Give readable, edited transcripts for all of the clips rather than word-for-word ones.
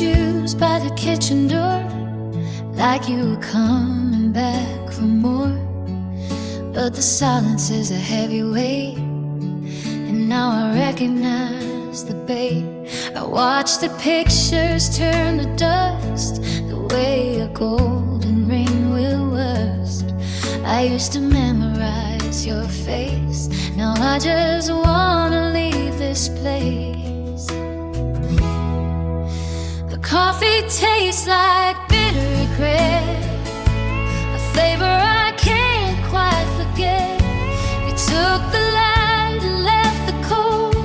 shoes by the kitchen door, like you were coming back for more. But the silence is a heavy weight, and now I recognize the bait. I watch the pictures turn to dust, the way a golden ring will rust. I used to memorize your face, now I just wanna leave this place. The coffee tastes like bitter regret, a flavor I can't quite forget. You took the light and left the cold,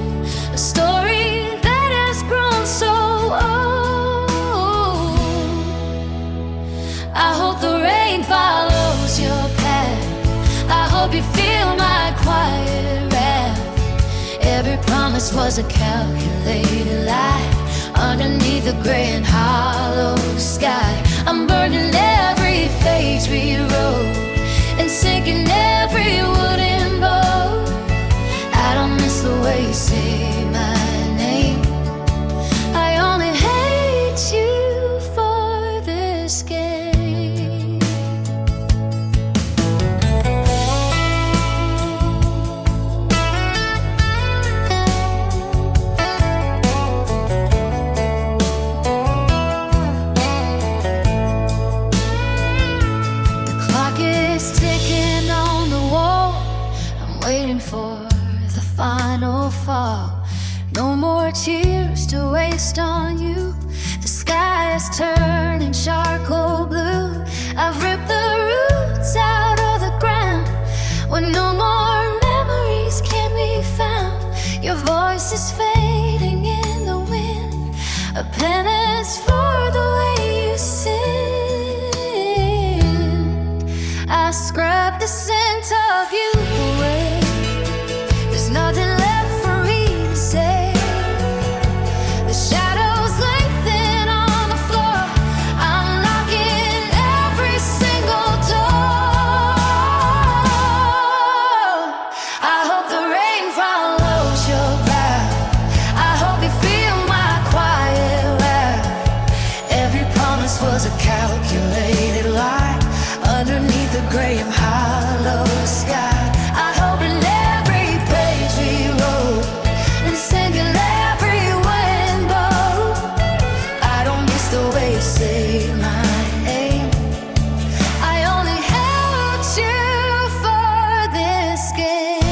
a story that has grown so old. I hope the rain follows your path, I hope you feel my quiet wrath. Every promise was a calculated lie, underneath the gray and hollow sky. I'm burning every page we wrote, and sinking every wooden boat. I don't miss the way you say my name, I only hate you for this game. Waiting for the final fall. No more tears to waste on you. The sky is turning charcoal blue. I've ripped the roots out of the ground, when no more memories can be found. Your voice is fading in the wind, a penance for the way you sinned. I scrubbed the scent of you away, nothing left for me to say. The shadows lengthen on the floor, I'm knocking every single door. I hope the rain follows your path, I hope you feel my quiet laugh. Every promise was a calculated lie, underneath the gray and hollow sky. I hope it never sinking every wind boat. I don't miss the way you say my name, I only held you for this game.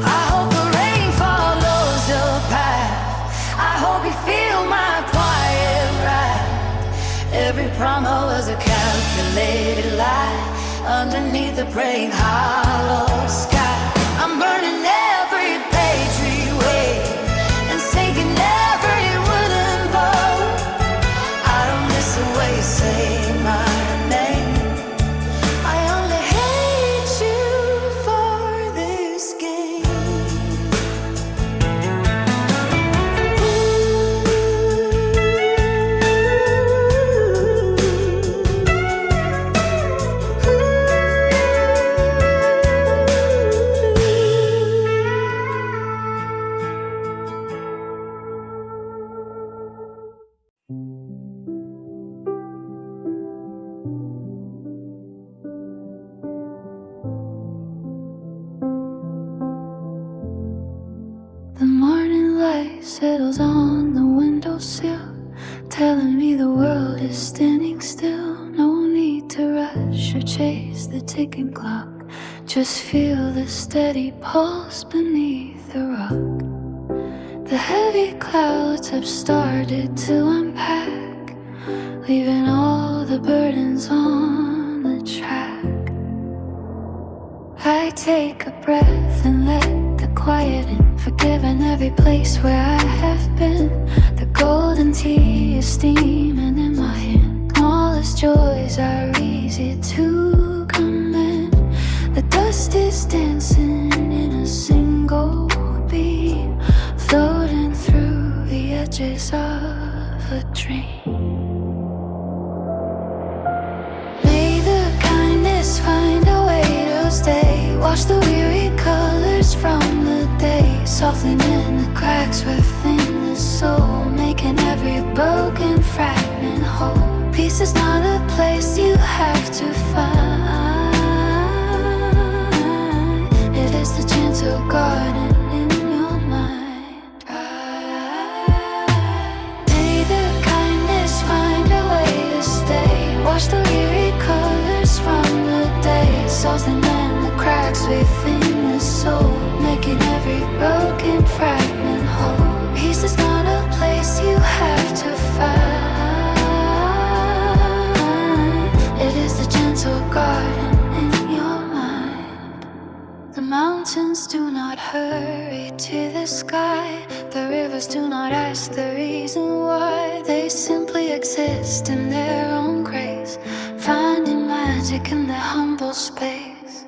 I hope the rain follows your path, I hope you feel my quiet wrath. Every promise was a calculated lie, underneath the praying hollow sky. I'm burning every page we wait, and sinking every wooden boat. I don't miss the way you say my name, I only hate you for this game. The morning light settles on the windowsill, telling me the world is standing still. No need to rush or chase the ticking clock, just feel the steady pulse beneath the rock. The heavy clouds have started to unpack, leaving all the burdens on the track. I take a breath and let the quiet in, forgiving every place where I have been. The golden tea is steaming in my hand, smallest joys are easy to commend. The dust is dancing in a single beat, floating through the edges of a a dream. May the kindness find a way to stay. Wash the weary colors from the day, softening the cracks within the soul, making every broken fragment whole. Peace is not a place you have to find. It is the gentle garden in your mind. May the kindness find a way to stay. Wash the weary colors from the day, softening the cracks within the soul, making every broken fragment whole. Peace is not a place you have to find. It is the gentle garden in your mind. The mountains do not hurry to the sky. The rivers do not ask the reason why. They simply exist in their own grace, finding magic in their humble space.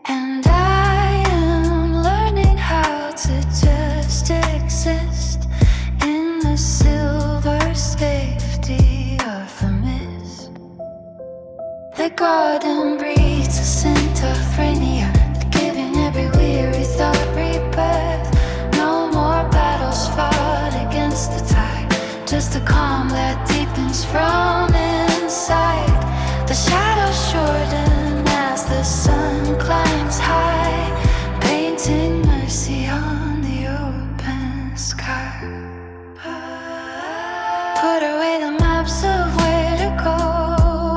And I am learning how to just exist in the silver safety of the mist. The garden breathes a scent of rainy earth, giving every weary thought rebirth. No more battles fought against the tide, just a calm that deepens from inside. The shadows shorten as the sun climbs high, painting mercy on the open sky. Put away the maps of where to go,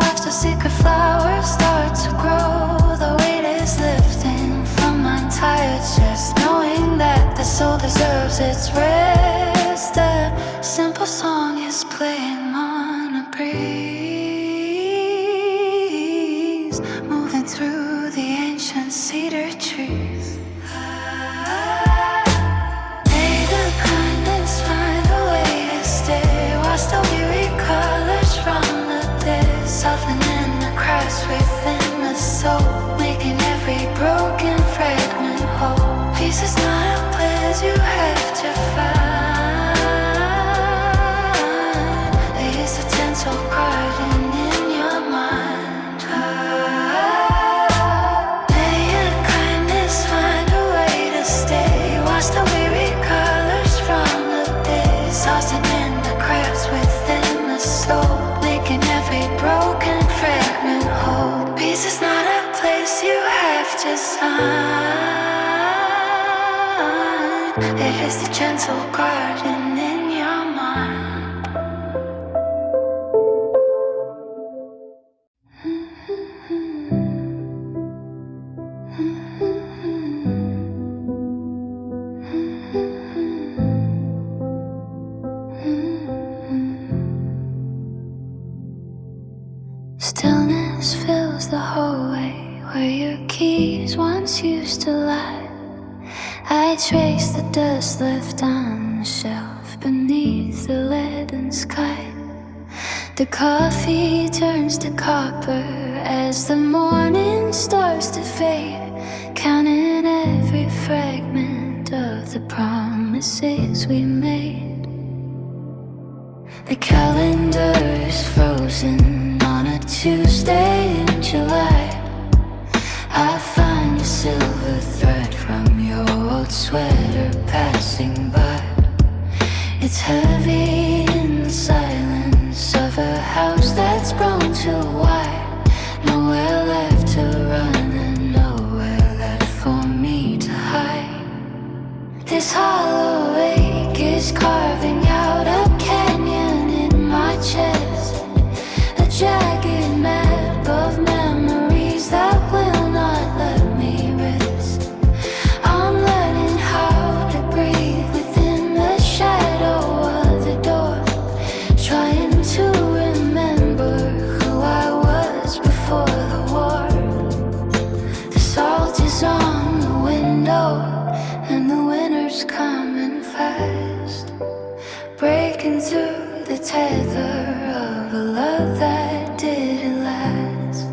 watch the secret flowers start to grow. The weight is lifting from my tired chest, knowing that the soul deserves its rest. A simple song is playing on a breeze, moving through the ancient cedar trees. May the kindness find a way to stay. Wash the weary colors from the day, softening the cracks within the soul, making every broken fragment whole. Peace is not a place you have to find. It is a gentle garden in your mind. May your kindness find a way to stay. Wash the weary colors from the day, softening the cracks within the soul, making every broken fragment whole. Peace is not a place you have to sign. It is the gentle garden in your mind. Stillness fills the hallway where your keys once used to lie. I trace the dust left on the shelf beneath the leaden sky. The coffee turns to copper as the morning starts to fade, counting every fragment of the promises we made. The calendar is frozen on a Tuesday in July. I find a silver thread from your old sweater passing by. It's heavy in the silence of a house that's grown too wide. Nowhere left to run and nowhere left for me to hide. This hollow ache is carving out a canyon in my chest, a jagged map of memories that will not let me rest. I'm learning how to breathe within the shadow of the door, trying to remember who I was before the war. The salt is on the window and the winter's coming fast, breaking through the tether of a love that didn't last.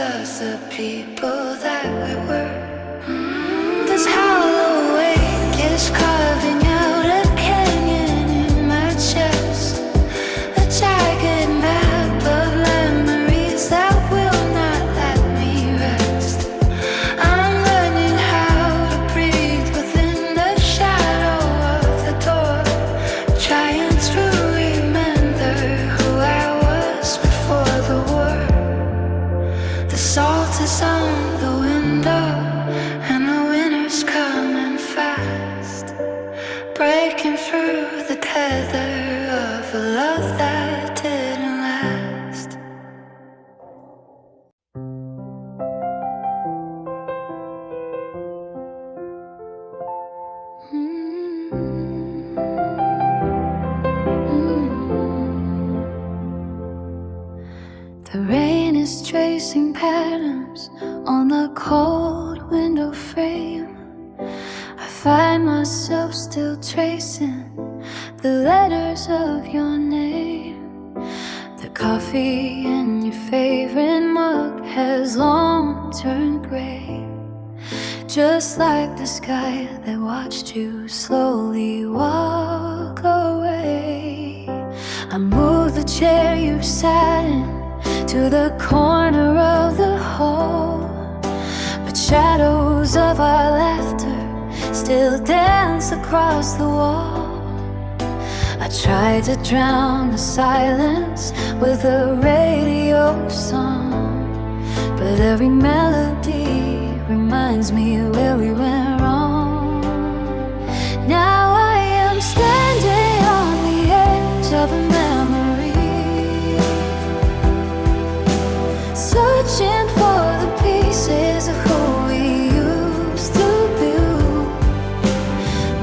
us the people that we were. This hollow wake is carving out a canyon in my chest, a jagged map of memories that will not let me rest. I'm learning how to breathe within the shadow of the door, trying to remember who I was before the war. The salt is on the window and the winter's coming fast, breaking through the tether of a love that didn't last. The rain is tracing patterns on the cold window frame. I find myself still tracing the letters of your name. The coffee in your favorite mug has long turned gray, just like the sky that watched you slowly walk away. I moved the chair you sat in to the corner of the hall, but shadows of our laughter still dance across the wall. I tried to drown the silence with a radio song, but every melody reminds me where we went wrong. Now I am standing on the edge of a memory, searching for the pieces of who we used to be.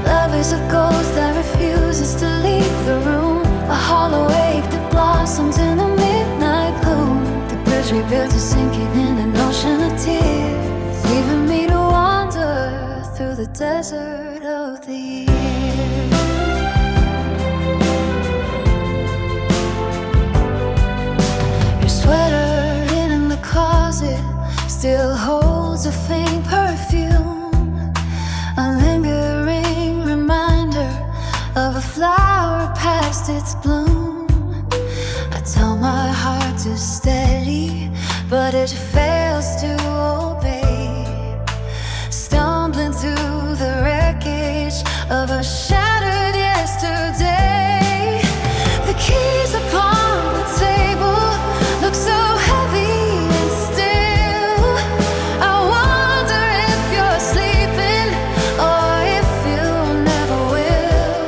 Love is a ghost that refuses to leave the room, a hollow ache that blossoms in the midnight gloom. The bridge we built is sinking in an ocean of tears, leaving me to wander through the desert of the years. Your sweater in the closet still holds a faint perfume, a lingering reminder of a flower past its bloom. I tell my heart to steady, but it fails to obey, stumbling through the wreckage of a shattered yesterday. The keys upon the table look so heavy and still. I wonder if you're sleeping or if you never will.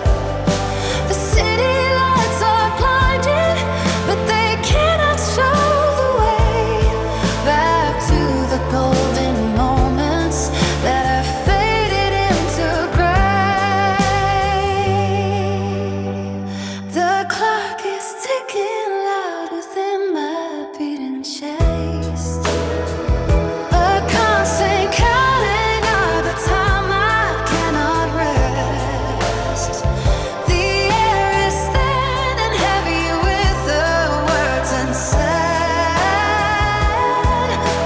The city lights are blinding, but they cannot show the way back to the golden moments that have faded into gray. The clock is ticking loud within my beating chest, a constant counting of the time I cannot rest. The air is thin and heavy with the words unsaid,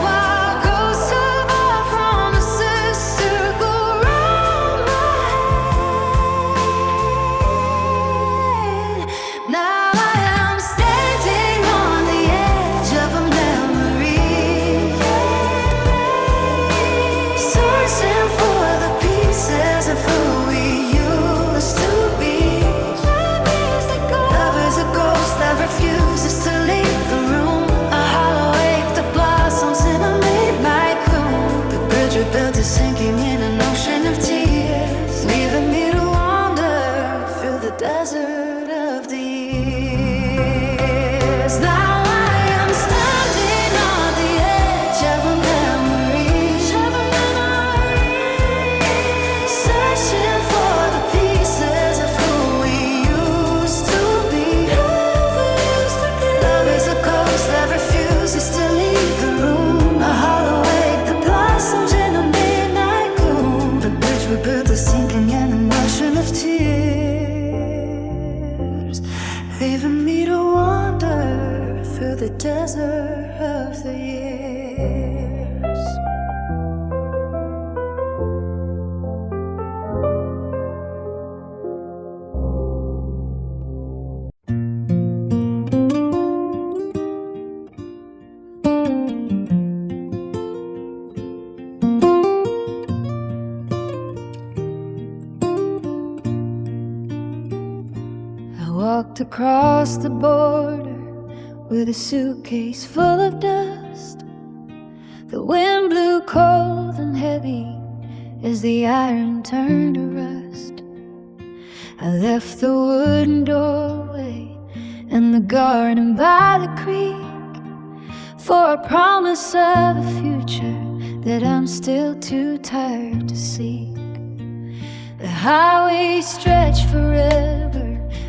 while ghosts of our promises circle round my head. Now I am standing on the edge of a memory, searching for the pieces of who we used to be. Love is a ghost that refuses to leave the room, a hollow ache that blossoms in a midnight gloom. The bridge we built is sinking in an ocean of tears, leaving me to wander through the desert of the years. Now I am standing on the edge of a memory, searching for the pieces of who we used to be. Love is a ghost that refuses to leave the room, a hollow ache that blossoms in a midnight gloom. The bridge we built is sinking in an ocean of tears, leaving me to wander through the desert of the years. walked across the border with a suitcase full of dust. The wind blew cold and heavy as the iron turned to rust. I left the wooden doorway and the garden by the creek for a promise of a future that I'm still too tired to seek. The highway stretched forever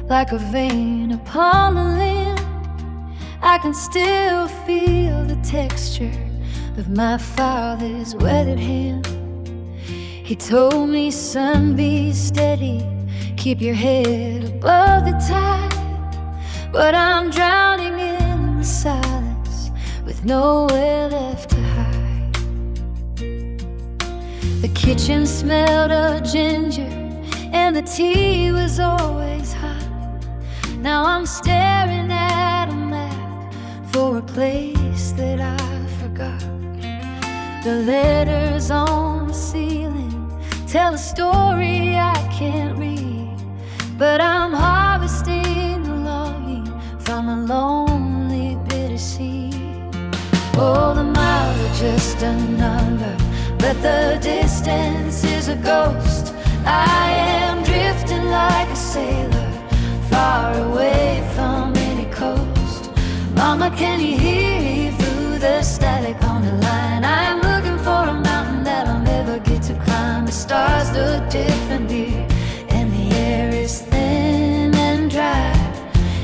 like a vein upon the land. I can still feel the texture of my father's weathered hand. He told me, son, be steady, keep your head above the tide. But I'm drowning in the silence with nowhere left to hide. The kitchen smelled of ginger and the tea was always hot. Now I'm staring at a map for a place that I forgot. The letters on the ceiling tell a story I can't read, but I'm harvesting the longing from a lonely, bitter seed. Oh, the miles are just a number, but the distance is a ghost. I am drifting like a sailor, far away from any coast. Mama, can you hear me through the static on the line? I'm looking for a mountain that I'll never get to climb. The stars look different here, and the air is thin and dry,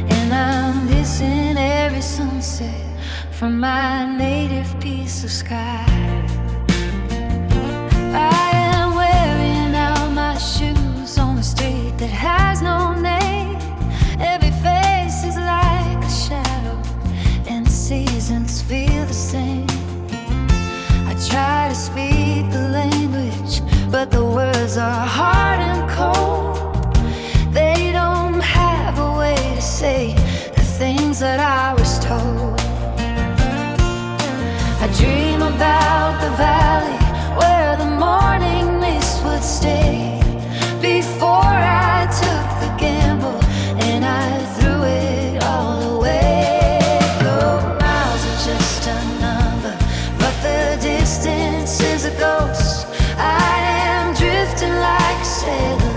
and I'm missing every sunset from my native piece of sky. I am wearing out my shoes on the street that has no name. Every face is like a shadow, and the seasons feel the same. I try to speak the language, but the words are hard and cold. They don't have a way to say the things that I was told. I dream about the valley where the morning mist would stay. Before I took the gamble and I threw it all away. Oh, miles are just a number, but the distance is a ghost. I am drifting like a sailor,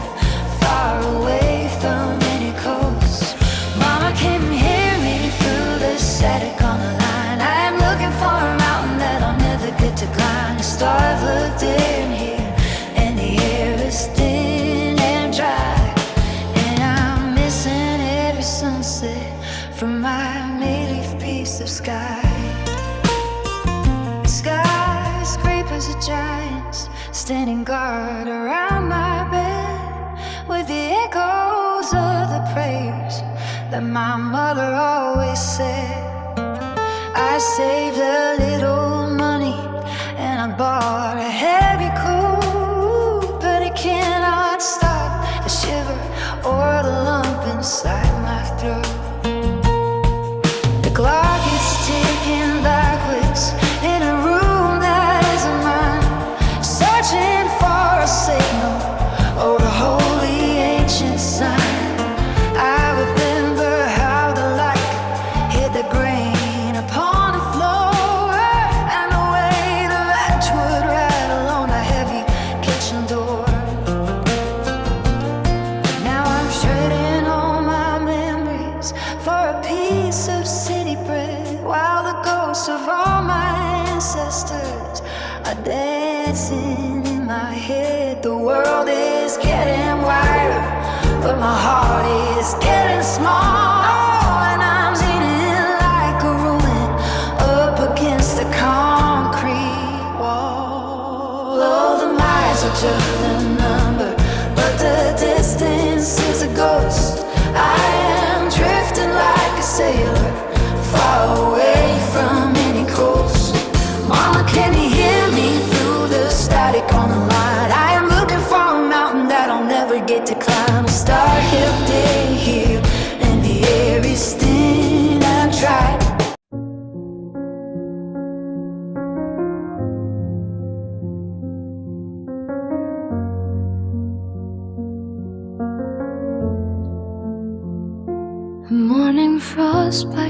far away from any coast. Mama, can you hear me through the static on the line? I am looking for a mountain that I'll never get to climb. The stars look dim here, and the air is thin and dry, and I'm missing every sunset from my native piece of sky. Skyscrapers are giants standing guard around my bed, with the echoes of the prayers that my mother always said. I saved a little money and I bought a heavy coat, but it cannot stop the shiver or the lump inside my throat. The clock is ticking backwards in a room that isn't mine, searching for a signal or a holy ancient sign. I remember how the light hit the grain upon the floor, and the way the latch would rattle on the heavy kitchen door. Now I'm shredding all my memories for a piece of city bread, while the ghosts of all my ancestors are dancing in my head. The world is getting wider, but my heart is getting small, and I'm leaning like a ruin up against the concrete wall. Oh, the miles are just a number, but the distance is a ghost. I am drifting like a sailor, far away from any coast. Mama, can you hear me through the static on the line? I am looking for a mountain that I'll never get to climb. A star-hill day here, and the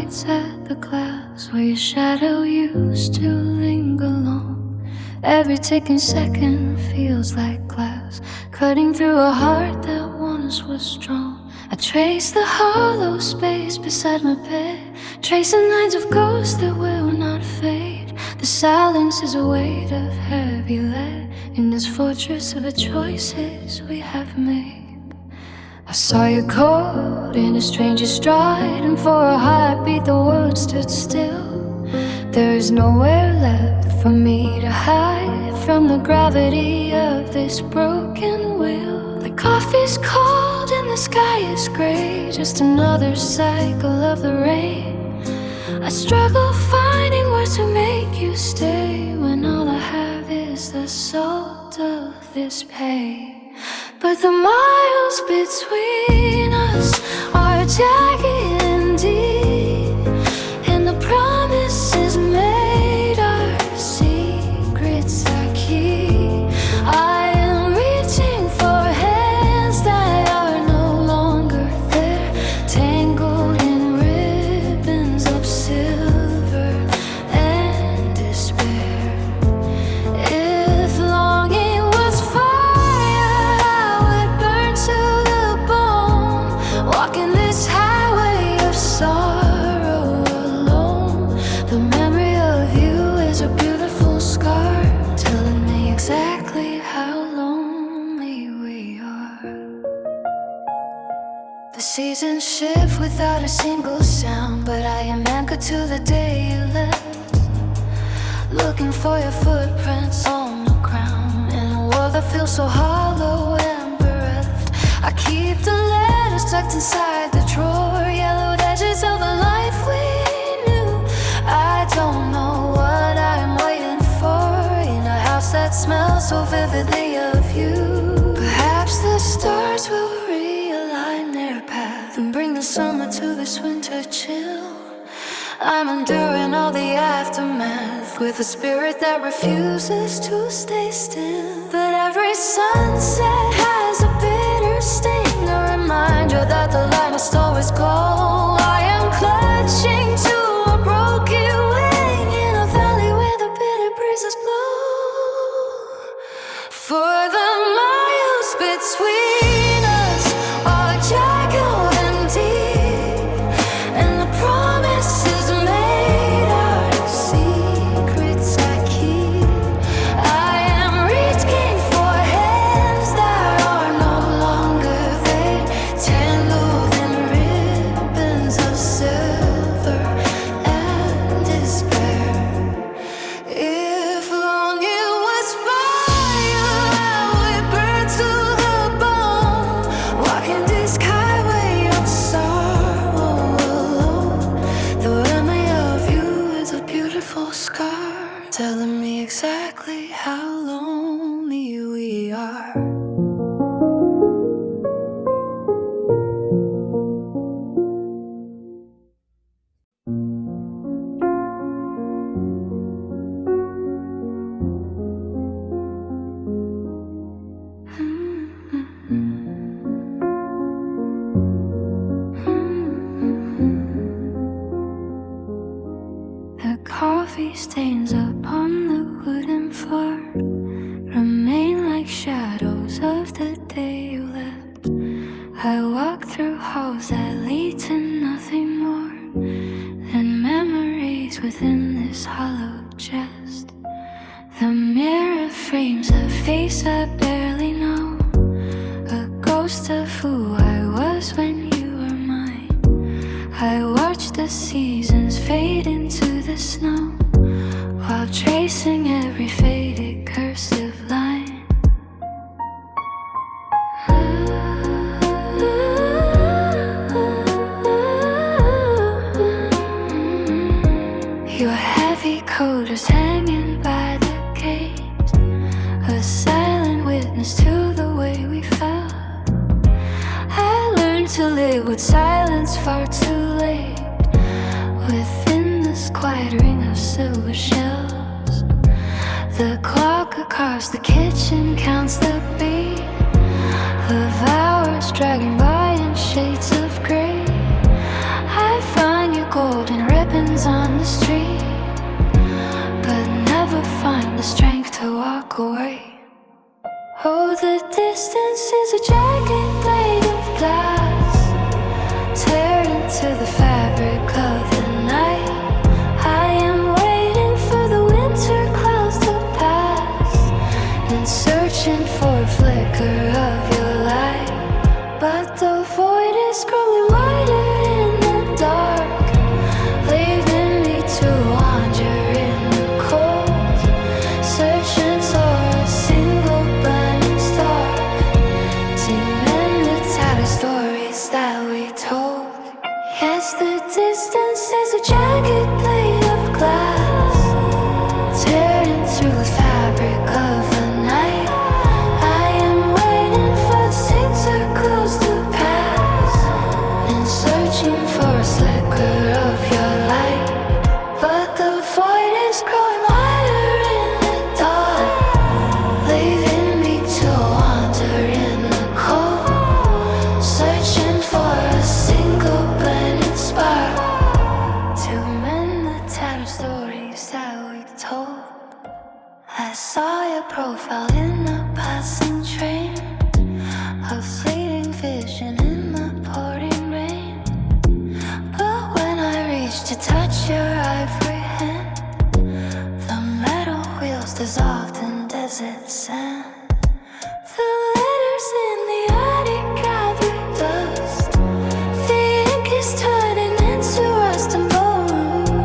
nights at the glass where your shadow used to linger long. Every ticking second feels like glass, cutting through a heart that once was strong. I trace the hollow space beside my bed, tracing lines of ghosts that will not fade. The silence is a weight of heavy lead in this fortress of the choices we have made. I saw you caught in a stranger's stride, and for a heartbeat the world stood still. There is nowhere left for me to hide from the gravity of this broken will. The coffee's cold and the sky is gray, just another cycle of the rain. I struggle finding words to make you stay when all I have is the salt of this pain. But the miles between us are jagged and deep, and the promises made are secrets I keep. I am reaching for hands that are no longer there, tangled in ribbons of silver and despair. If longing was fire, I would burn to the bone, walking this highway of sorrow alone. The memory of you is a beautiful scar, telling me exactly how lonely we are. The seasons shift without a single sound, but I am anchored to the day you left, looking for your footprints on the ground in a world that feels so hollow and bereft. I keep the letters tucked inside the drawer, yellowed edges of a life we knew. I don't know what I'm waiting for in a house that smells so vividly of you. Perhaps the stars will realign their path and bring the summer to this winter chill. I'm enduring all the aftermath with a spirit that refuses to stay still. But every sunset has a bitter sting, a reminder that the light must always go. I am clutching to a broken wing in a valley where the bitter breezes blow. For the miles between us are jagged and deep, and the promises made are secrets I keep. I am reaching for hands that are no longer there, tangled in ribbons of silver and despair. If longing was fire, I would burn to the bone, walking this highway of sorrow alone. The memory of you is a beautiful scar, telling me exactly how lonely we are. The coffee stains upon the wooden floor remain like shadows of the day you left. I walk through halls that lead to nothing more than memories within this hollow chest. The mirror frames a face I barely know, a ghost of who I was when you were mine. I watch the seasons fade into the snow while tracing every faded cursive line. Your heavy coat is hanging by the gate, a silent witness to the way we fell. I learned to live with silence far too late, within this quiet ring of silver shells. The clock across the kitchen counts the beat of hours dragging by in shades of gray. I find your golden happens on the street, but never find the strength to walk away. Oh, the distance is a jagged blade of glass, tear into the fabric of the night. I am waiting for the winter clouds to pass, and searching for a flicker of your light. But the void is growing wider in the dark, leaving me to wander in the cold, searching for a single burning spark to mend the tattered stories that we told. Yes, the distance is a jagged blade of glass, tearing through the fabric of the night. I am waiting for the center close to pass, and searching for a flicker of your light. But the void is growing wider in the dark, leaving me to wander in the cold, searching for a single burning spark to mend the tattered stories that we told. I saw your profile in a passing train, a fleeting vision in the pouring rain. But when I reached to touch your ivory hand, the metal wheels dissolved in desert sand. The letters in the attic gather dust, the ink is turning into rust and bone.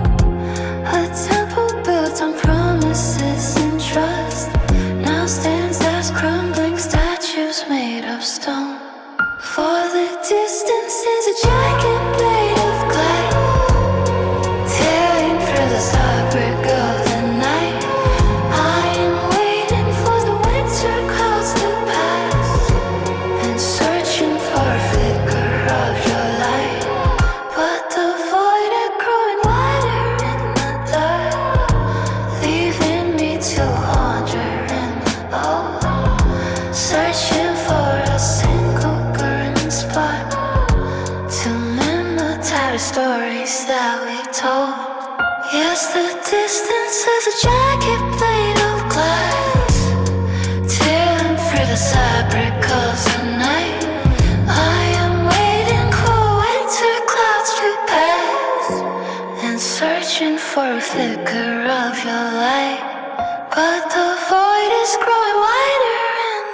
A temple built on promises and trust now stands as crumbling statues made of stone. For the distance is a jagged blade of glass, tearing through the fabric of the night. I am waiting for the winter clouds to pass, and searching for a flicker of your light. But the void is growing wider in the dark, leaving me to wander in the cold, searching for a single burning spark to mend the tattered stories that we told. Yes, the distance is a jagged blade of glass, tearing through the fabric of the night. I am waiting for winter clouds to pass, and searching for a flicker of your light. But the void is growing wider in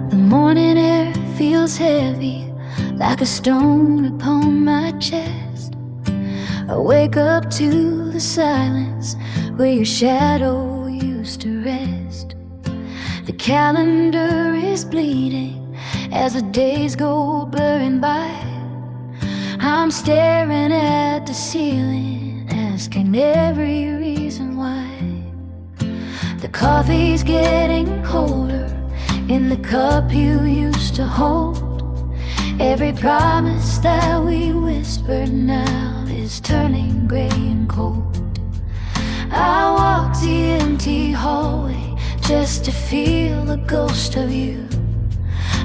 the morning air feels heavy, like a stone upon my chest. I wake up to the silence where your shadow used to rest. The calendar is bleeding as the days go blurring by. I'm staring at the ceiling, asking every reason why. The coffee's getting colder in the cup you used to hold. Every promise that we whispered now is turning gray and cold. I walk the empty hallway just to feel the ghost of you,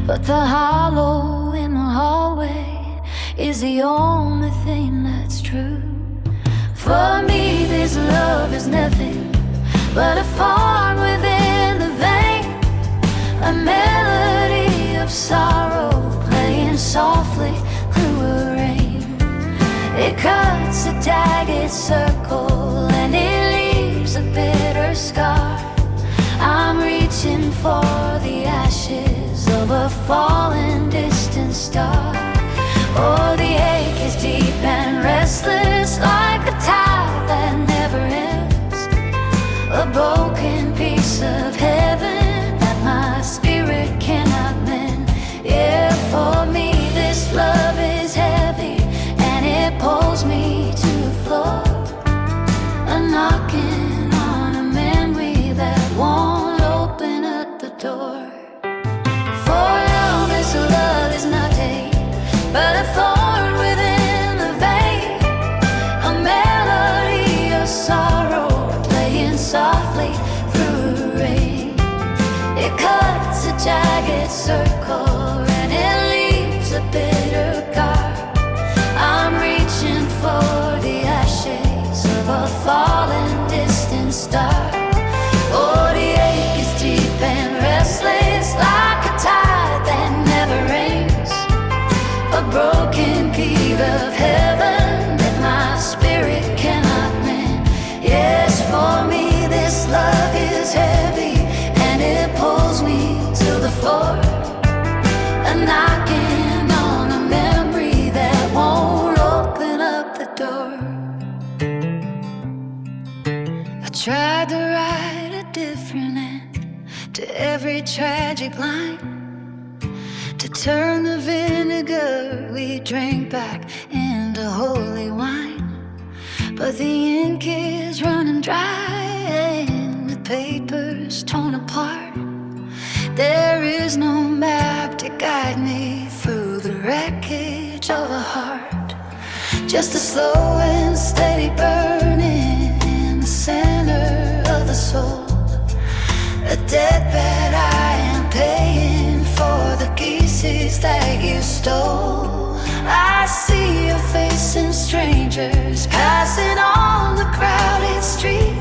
but the hollow in the hallway is the only thing that's true. For me this love is nothing but a thorn within the vein, a melody of sorrow playing softly through a rain. It cuts a jagged circle and it leaves a bitter scar. I'm reaching for the ashes of a fallen distant star. Oh, the ache is deep and restless, like a tide that never ends, a broken piece of heaven that my spirit cannot mend. Yeah, for me this love is heavy, and it pulls me to the floor, a knocking on a memory that won't open up the door. For love is not day, distant star. Oh, the ache is deep and restless, like a tide that never rains. A broken key of heaven that my spirit cannot mend. Yes, for me this love is heavy, and it pulls me to the floor. A knocking on a memory that won't open up the door. I tried to write a different end to every tragic line, to turn the vinegar we drank back into holy wine. But the ink is running dry, and the paper's torn apart. There is no map to guide me through the wreckage of a heart. Just a slow and steady burning in the center of the soul. A deathbed I am paying for the pieces that you stole. I see your face in strangers passing on the crowded street.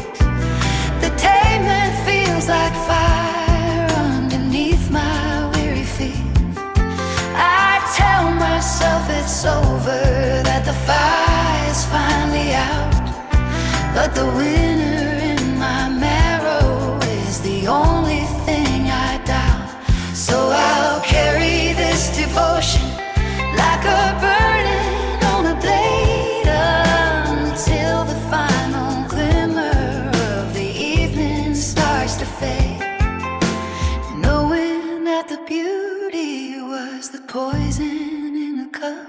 The pavement feels like fire underneath my weary feet. I tell myself it's over, that the fire's finally out. But the winner in my marrow is the only thing I doubt. So I'll carry this devotion like a burden on a blade until the final glimmer of the evening starts to fade. Knowing that the beauty was the poison in the cup,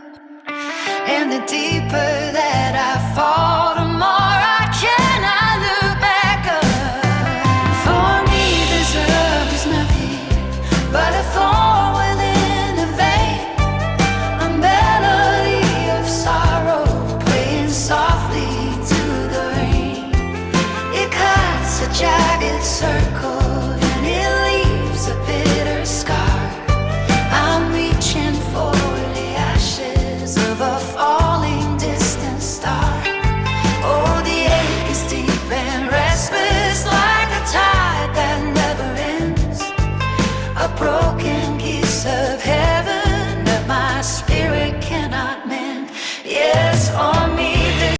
and the deeper that I fall, the more I cannot look back up. For me this love is nothing but a thorn within the vein, a melody of sorrow playing softly to the rain. It cuts a jagged circle and it leaves a bitter scar. I'm reaching for the ashes of a falling distant star. Oh, the ache is deep and restless, like a tide that never ends. A broken piece of heaven that my spirit cannot mend. Yes, on me this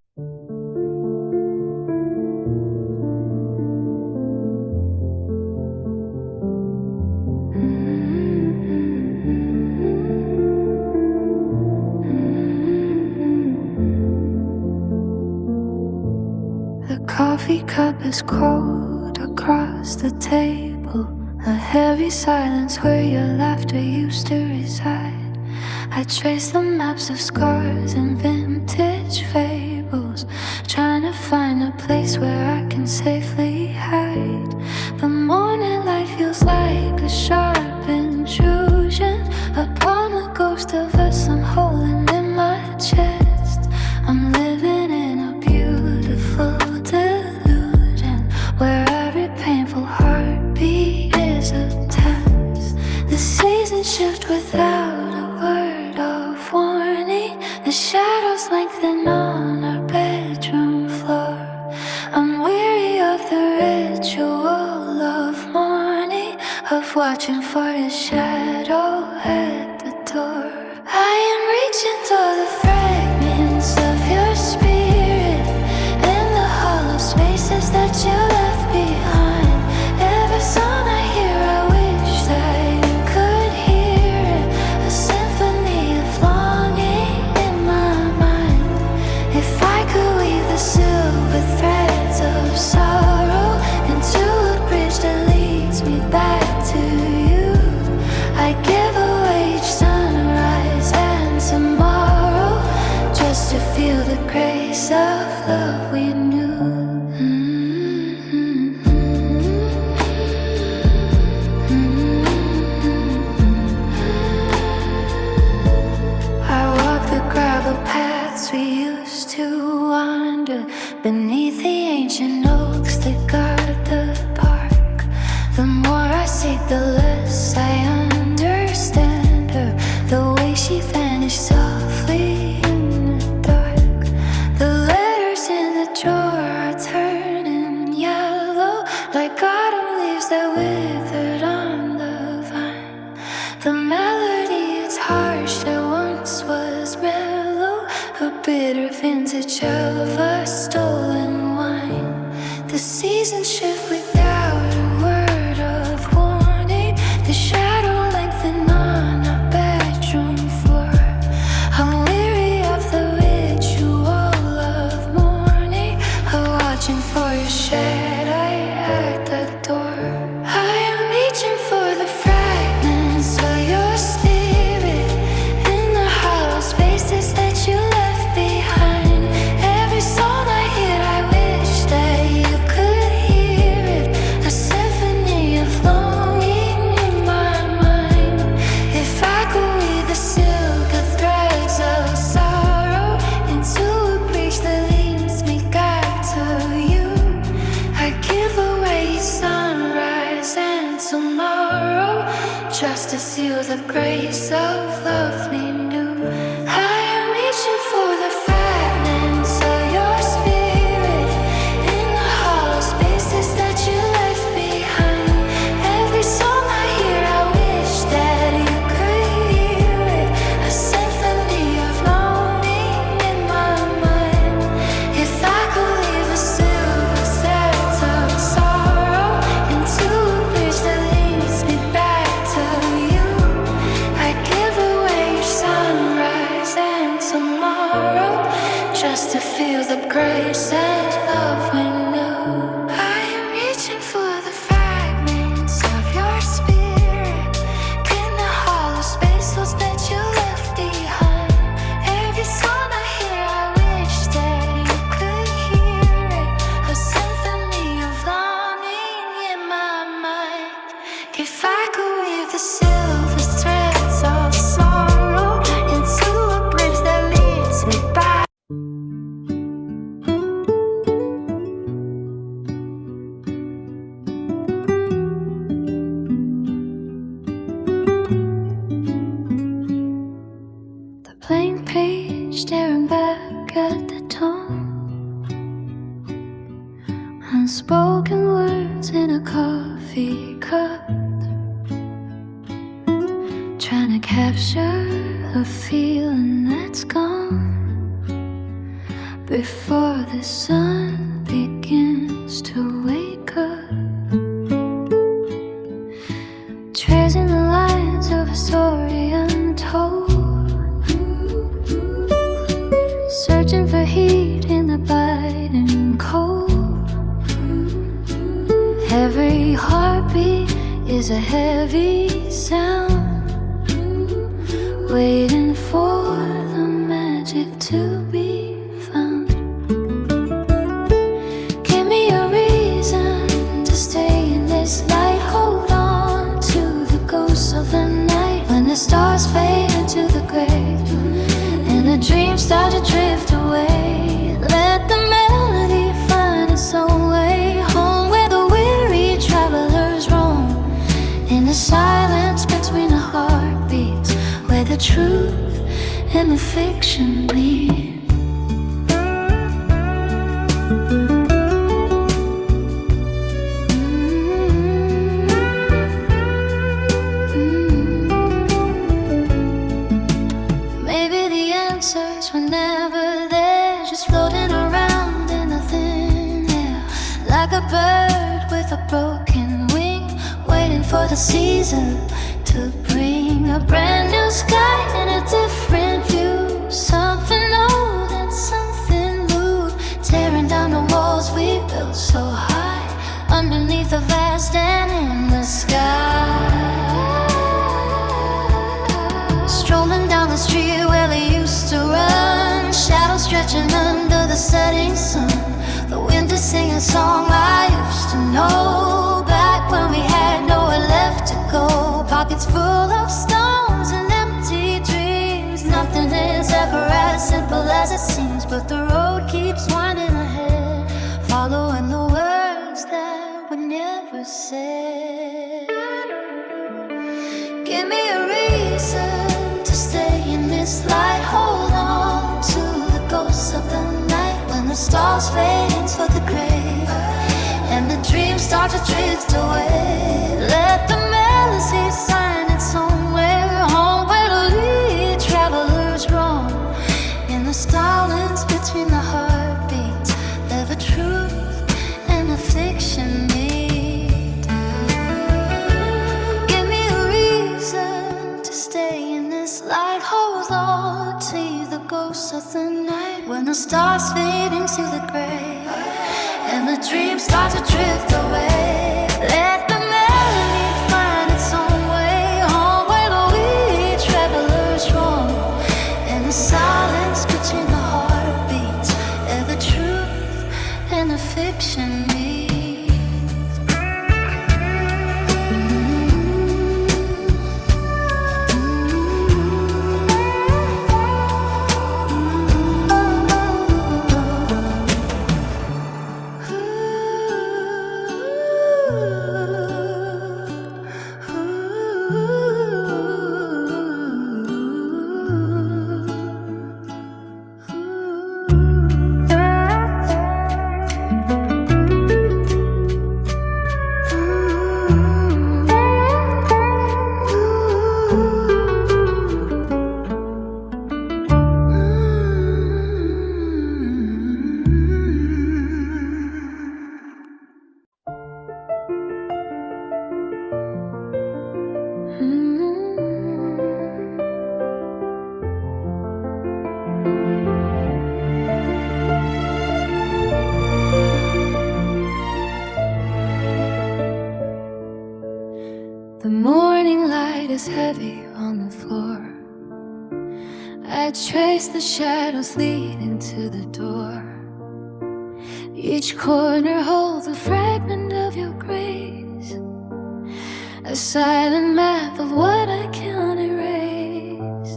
The coffee cup is cold across the table, a heavy silence where your laughter used to reside. I trace the maps of scars and vintage fables, trying to find a place where I can safely hide. The morning light feels like a sharp intrusion upon the ghost of us I'm holding in my chest. I'm living in a beautiful delusion where every painful heartbeat is a test. The seasons shift without a word of warning. The shadows lengthen on our bedroom floor. I'm weary of the ritual of mourning, of watching for his shadow at the door. I am reaching for the fragments of your spirit in the hollow spaces that you left behind. Every song I hear, I wish that you could hear it, a symphony of longing in my mind. If I could weave the silver threads of sorrow into a bridge that leads me back to you, I like autumn leaves that withered on the vine. The melody is harsh that once was mellow, a bitter vintage of a stolen wine. The seasons shift without a word of warning. The shadow lengthened on our bedroom floor. I'm weary of the ritual of mourning, of watching for your shadow at the door. I am reaching for the fragments of your spirit in the hollow spaces that you left behind. Every song I hear, I wish that you could hear it, a symphony of longing in my mind. If I could weave the silk of threads of sorrow into a bridge that leads me back to you, I'd give away sunrise and tomorrow just to seal the grace of love we knew. I am reaching for the fragments of your spirit in the hollow spaces that you left behind. Every song I hear, I wish that you could hear it, a symphony of longing in my mind. If I could leave a silver set of sorrow into a bridge that leads me back to you, I'd give away your sunrise and tomorrow just to feel the grace and love we knew. I am reaching for the fragments of your spirit in the hollow spaces that you left behind. Every song I hear, I wish that you could hear it, a symphony of longing in my mind. If I could weave the silver threads of sorrow into a bridge that leads me back. The blank page staring back at the tone, unspoken words in a coffee cup, trying to capture a feeling that's gone before the sun begins to wake up. Tracing the lines of a story untold, searching for heat in the biting cold. Every heartbeat is a heavy sound, waiting for the magic to be found. Give me a reason to stay in this light. Hold on to the ghosts of the night when the stars fade into the gray and the dreams start to drift away. Let the melody find its own way home, where the weary travelers roam in the silence between the heartbeats, where the truth and the fiction bleed. Maybe the answers were never there, just floating around in the thin air, like a bird with a broken wing, waiting for the season to bring a brand new sky and a different view. Something old and something new, tearing down the walls we built so high underneath the vast and endless sky. Strolling down the street where we used to run, shadows stretching under the setting sun. The wind is singing a song I used to know, back when we had nowhere left to go. Pockets full of stones and empty dreams. Nothing is ever as simple as it seems, but the road keeps winding ahead, following the words that were never said. Give me a reason to stay in this light. Hold on to the ghosts of the night when the stars fade into the grave and the dreams start to drift away. Let the melody sign it somewhere. Home where the lead travelers roam. In the silence between the heartbeats, there the truth and the fiction meet. Give me a reason to stay in this light. Hold on to the ghosts of the night. When the stars fade into the gray and the dreams start to drift away, let the melody find its own way. Home where the weary travelers roam. In the silence between the heartbeats, and the truth and the fiction meet. The morning light is heavy on the floor. I trace the shadows leading to the door. Each corner holds a fragment of your grace, a silent map of what I can't erase.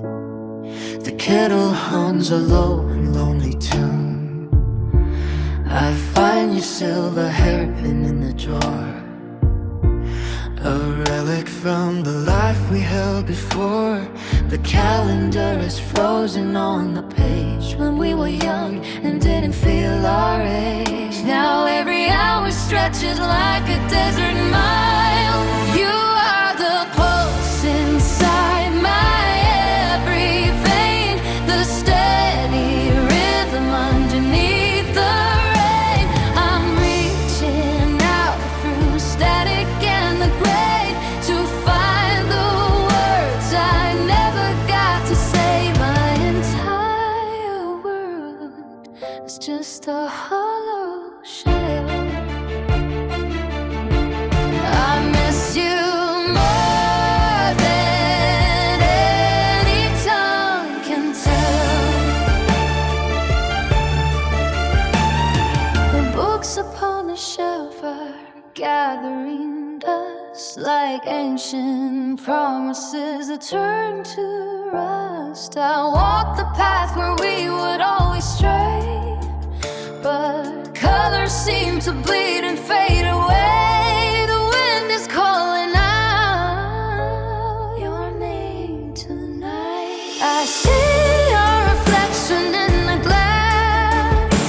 The kettle hums a low and lonely tune. I find your silver hairpin in the drawer, a relic from the life we held before. The calendar is frozen on the page when we were young and didn't feel our age. Now every hour stretches like a desert mile. You are the pulse inside my every vein, the steady rhythm underneath the rain. I'm reaching out through static and the gray to find the words I never got to say. My entire world is just a hollow shell. I miss you more than any tongue can tell. The books upon the shelf are gathering dust like ancient promises that turn to rust. I walk the path where we would always stray, but colors seem to bleed and fade away. The wind is calling out your name tonight. I see your reflection in the glass,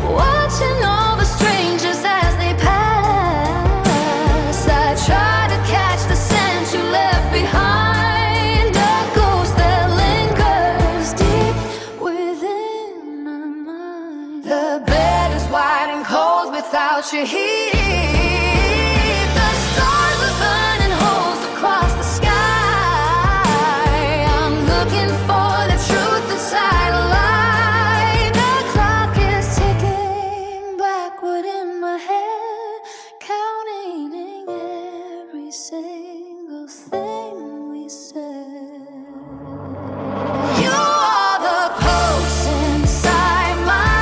watching all the strangers as they pass. I try to catch the scent you left behind, a ghost that lingers deep within my mind. The bed is white and cold without your heat. The stars are burning holes across the sky. I'm looking for the truth inside a lie. The clock is ticking backward in my head, counting every single thing we said. You are the pulse inside my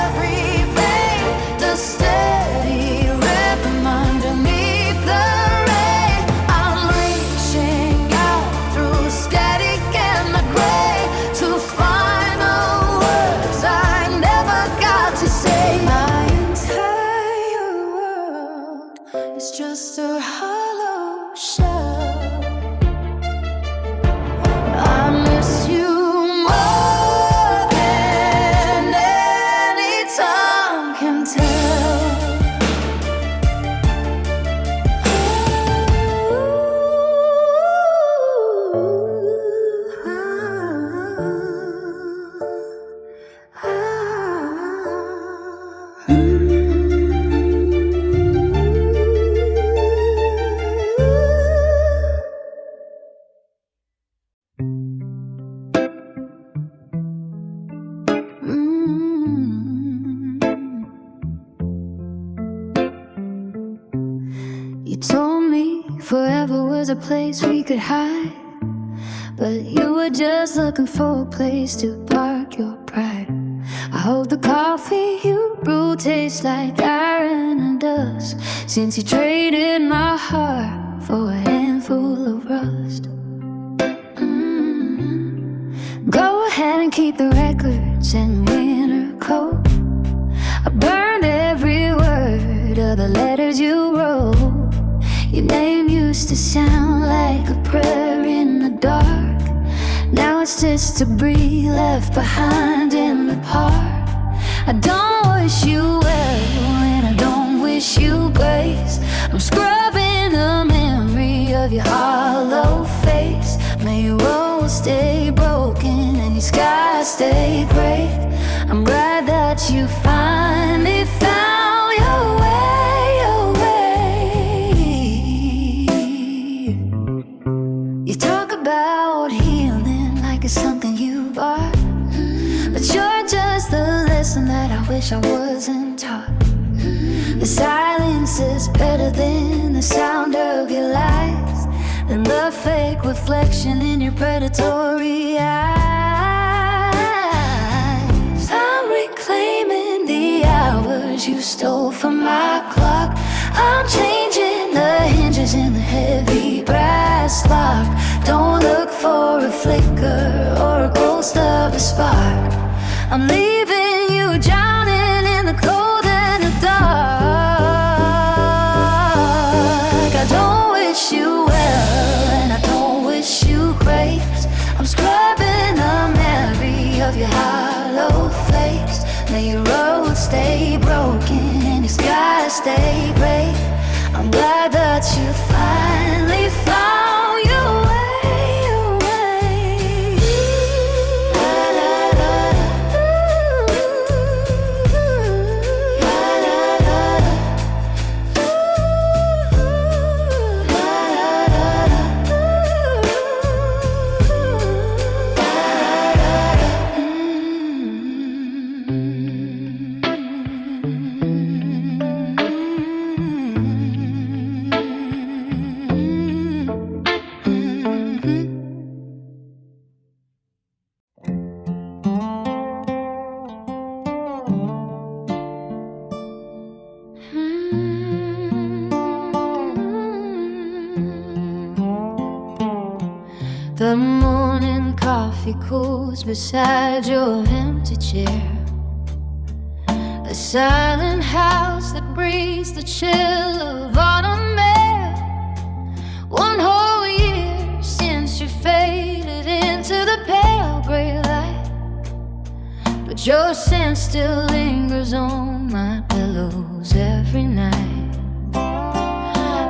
every vein, the steady rhythm underneath the rain. I'm reaching out through static and the gray to find the words I never got to say. My entire world is just a hollow shell. I miss you more than any tongue can tell. You told me forever was a place we could hide, but you were just looking for a place to park your pride. I hope the coffee you brew tastes like iron and dust, since you traded my heart for a handful of rust. Go ahead and keep the records and winter coat. I burned every word of the letters you wrote. Your name used to sound like a prayer in the dark. Now it's just debris left behind in the park. I don't wish you well and I don't wish you grace. I'm scrubbing the memory of your hollow face. May your road stay broken and your sky stay gray. I'm glad that you finally found your way. You talk about healing like it's something you bought, but you're just the lesson that I wish I wasn't taught. The silence is better than the sound of your lies, than the fake reflection in your predatory eyes. I'm reclaiming the hours you stole from my clock. I'm changing the hinges in the heavy brass lock. Don't look for a flicker or a ghost of a spark. I'm leaving you drowning in the cold and the dark. I don't wish you well and I don't wish you grace. I'm scrubbing the memory of your hollow face. May your road stay broken and your sky stay gray. I'm glad that you finally found your way. The morning coffee cools beside your empty chair. A silent house that breathes the chill of autumn air. One whole year since you faded into the pale gray light, but your scent still lingers on my pillows every night.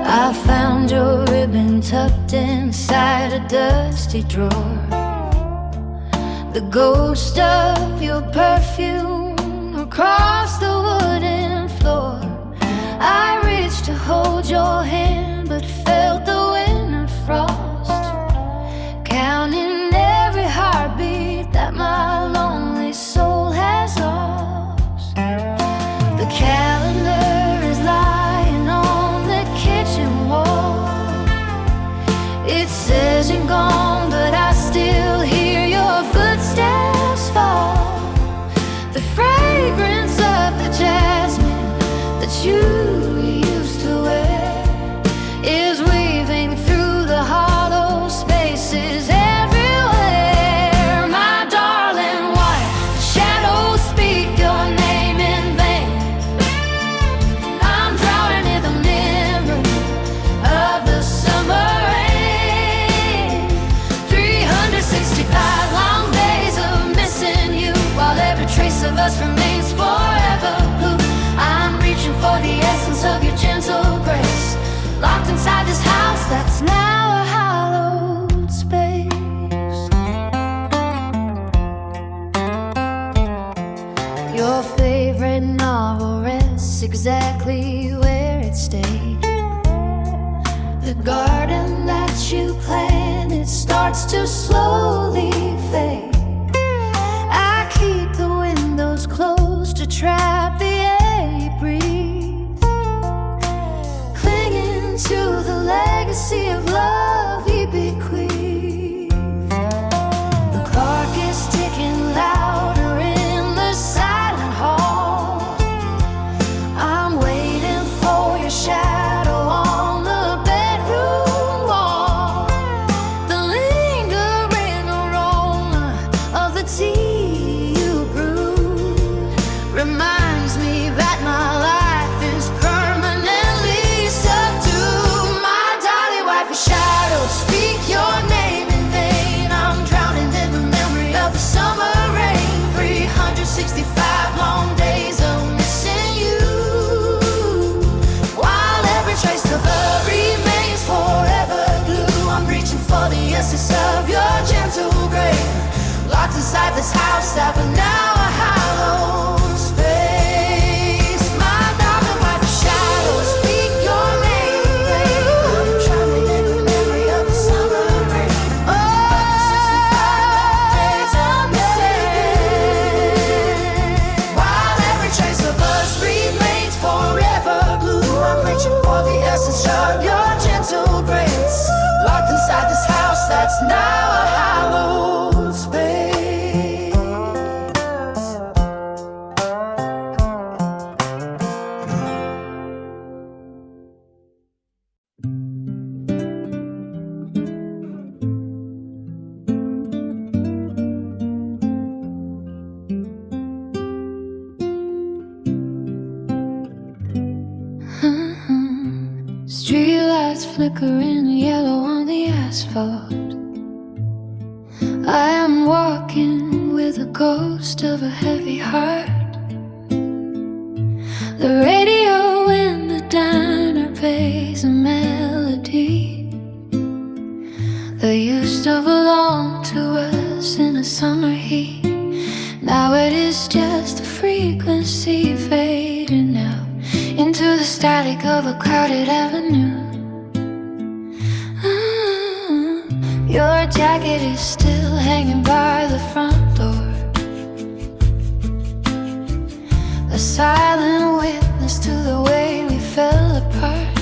I found your ribbon tucked inside a dusty drawer. The ghost of your perfume across the wooden floor. I reached to hold your hand but felt the winter frost, counting every heartbeat that my lonely soul has lost. The calendar is lying on the kitchen wall. It says you're gone, but I still hear your footsteps fall. The fragrance of the jasmine that you used to wear is weaving through the hollow spaces everywhere. My darling, why the shadows speak your name in vain? I'm drowning in the memory of the summer rain. 365 long days of missing you, while every trace of us remains forever blue. I'm reaching for the essence of your gentle grace, locked inside this house that's now a hallowed space. Your favorite novel rests exactly where it stayed. The garden that you planted starts to slowly fade. I keep the windows closed to trap the air you breathe, clinging to legacy of love he bequeathed. The clock is ticking louder in the silent hall. I'm waiting for your shadow on the bedroom wall. The lingering aroma of the tea you brewed reminds me that my life is permanently subdued. My darling wife of shadows, speak your name in vain. I'm drowning in the memory of the summer rain. 365 long days of missing you, while every trace of her remains forever glue. I'm reaching for the essence of your gentle grace, locked inside this house that but now a hollow space. My darling wife of shadows, speak your name in vain. I'm drowning in the memory of the summer rain. 365 days of missing, while every trace of us remains forever blue. I'm reaching for the essence of your gentle grace, locked inside this house that's now a hallowed space. Streetlights flickering yellow on the asphalt. I am walking with the ghost of a heavy heart. The radio in the diner plays a melody that used to belong to us in the summer heat. Now it is just a frequency fading out into the static of a crowded avenue. Your jacket is still hanging by the front door, a silent witness to the way we fell apart.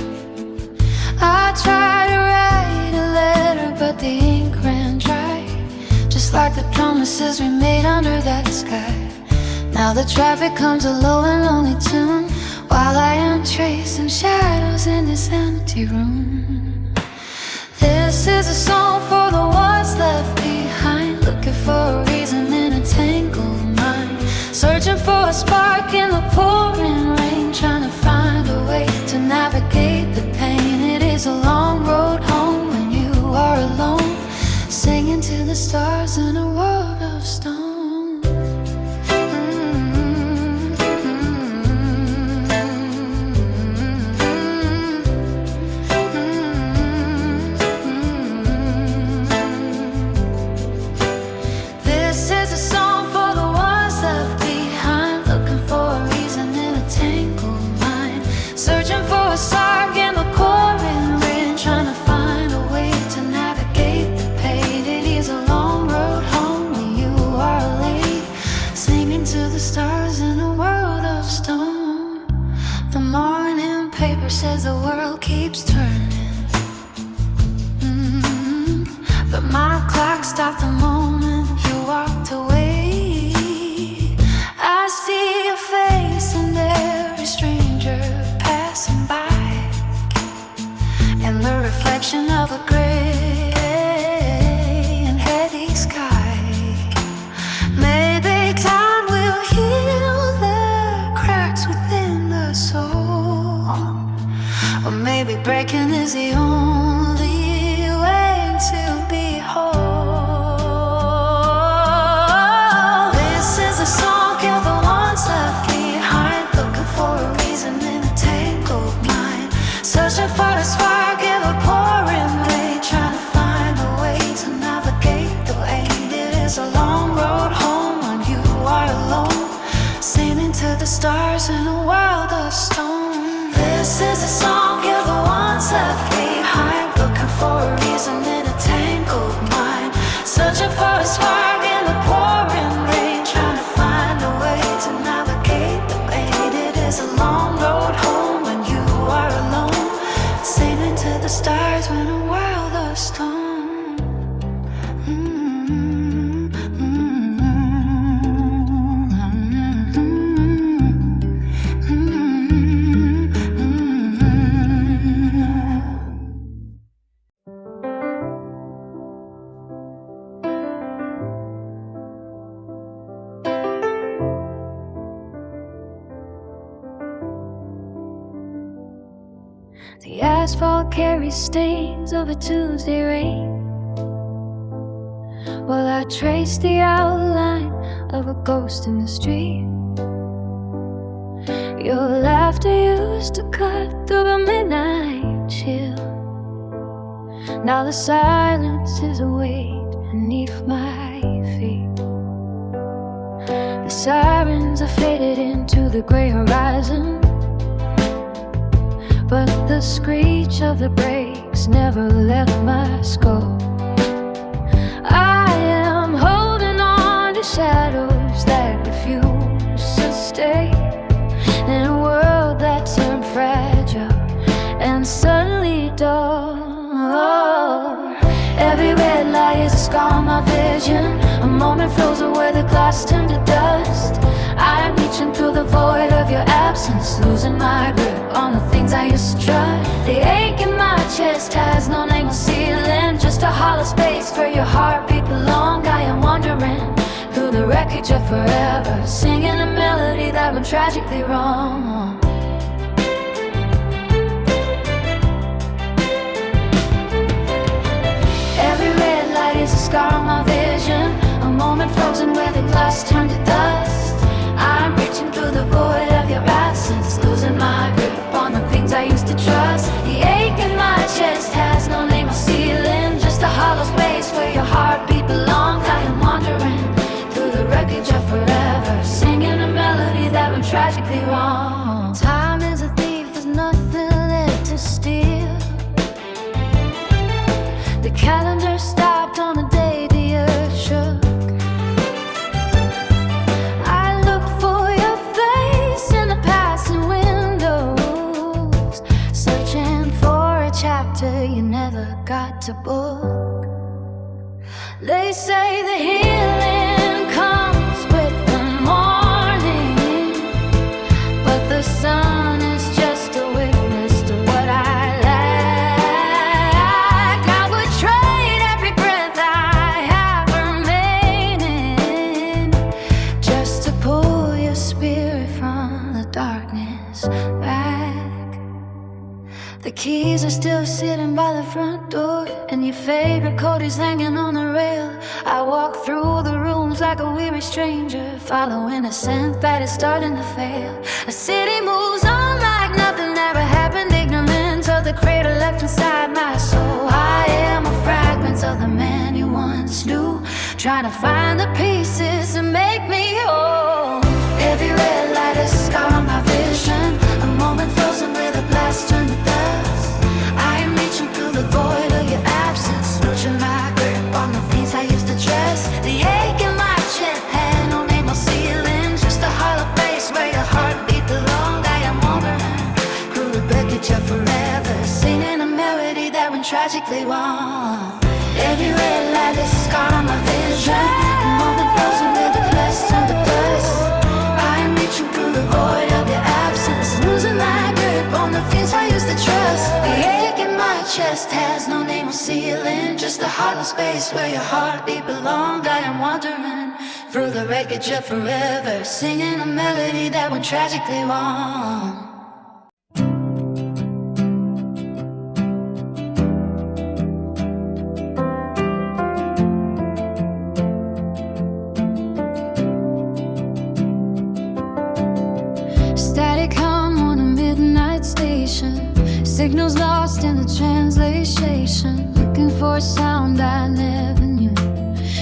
I tried to write a letter, but the ink ran dry, just like the promises we made under that sky. Now the traffic comes a low and lonely tune, while I am tracing shadows in this empty room. This is a song for the ones left behind, looking for a reason in a tangled mind, searching for a spark in the pouring rain, trying to find a way to navigate the pain. It is a long road home when you are alone, singing to the stars in a world of stone. Says the world keeps turning, but my clock stopped the moment you walked away. I see your face in every stranger passing by, and the reflection of a gray and heavy sky. Maybe time will heal the cracks within the soul, or maybe breaking is the only way to be whole. This is a song of the ones left behind, looking for a reason in a tangled mind, searching for a spark in the pouring rain, trying to find a way to navigate the weight. It is a long road home when you are alone, sailing to the stars in a world of stone. This is a song of the ones left behind, looking for a reason in a tangled mind, searching for a spark in the pouring rain, trying to find a way to navigate the weight. It is a long road home when you are alone, sailing to the stars rise when a world of stone. The asphalt carries stains of a Tuesday rain, while I trace the outline of a ghost in the street. Your laughter used to cut through the midnight chill. Now the silence is a weight beneath my feet. The sirens are faded into the gray horizon, but the screech of the brakes never left my skull. I am holding on to shadows that refuse to stay in a world that turned fragile and suddenly dull. Every red light is a scar on my vision, a moment frozen where the glass turned to dust. I'm reaching through the void of your absence, losing my grip on the things I used to trust. The ache in my chest has no name or ceiling, just a hollow space where your heartbeat belong. I am wandering through the wreckage of forever, singing a melody that went tragically wrong. Every red light is a scar on my vision, a moment frozen where the glass turned to dust. I'm reaching through the void of your absence, losing my grip on the things I used to trust. The ache in my chest has no name or ceiling, just a hollow space where your heartbeat belonged. I am wandering through the wreckage of forever, singing a melody that went tragically wrong. Time is a thief, there's nothing left to steal. The calendar stopped on the day the earth shook. You never got to book. They say the healing comes with the morning, but the sun is just a witness to what I lack. I would trade every breath I have remaining just to pull your spirit from the darkness back. The keys are still sitting by the front door, and your favorite coat is hanging on the rail. I walk through the rooms like a weary stranger, following a scent that is starting to fail. A city moves on like nothing ever happened, ignorant of the crater left inside my soul. I am a fragment of the man you once knew, trying to find the pieces to make me whole. Every red light is a scar on my vision, a moment frozen with a blast turned to dust. I am reaching through the void of your absence, losing my grip on the things I used to trust. The ache in my chest had no name or ceiling, just a hollow place where your heartbeat belonged. I am wandering through the wreckage of forever, singing a melody that went tragically wrong. Every red light is a scar on my vision, a moment frozen with the glass turned to dust. I am reaching through the void of your absence, losing my grip on the things I used to trust. The ache in my chest has no name or ceiling, just a hollow space where your heartbeat belonged. I am wandering through the wreckage of forever, singing a melody that went tragically wrong. Static hum on a midnight station, signals lost in the translation, looking for a sound I never knew,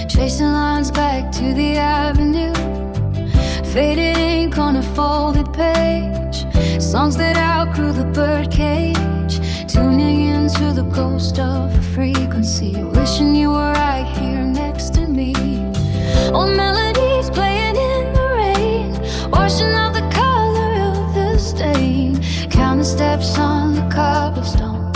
tracing lines back to the avenue, faded ink on a folded page, songs that outgrew the birdcage, tuning into the ghost of a frequency, wishing you were right here next to me. Old melodies playing in the rain, washing out the stain, count the steps on the cobblestone,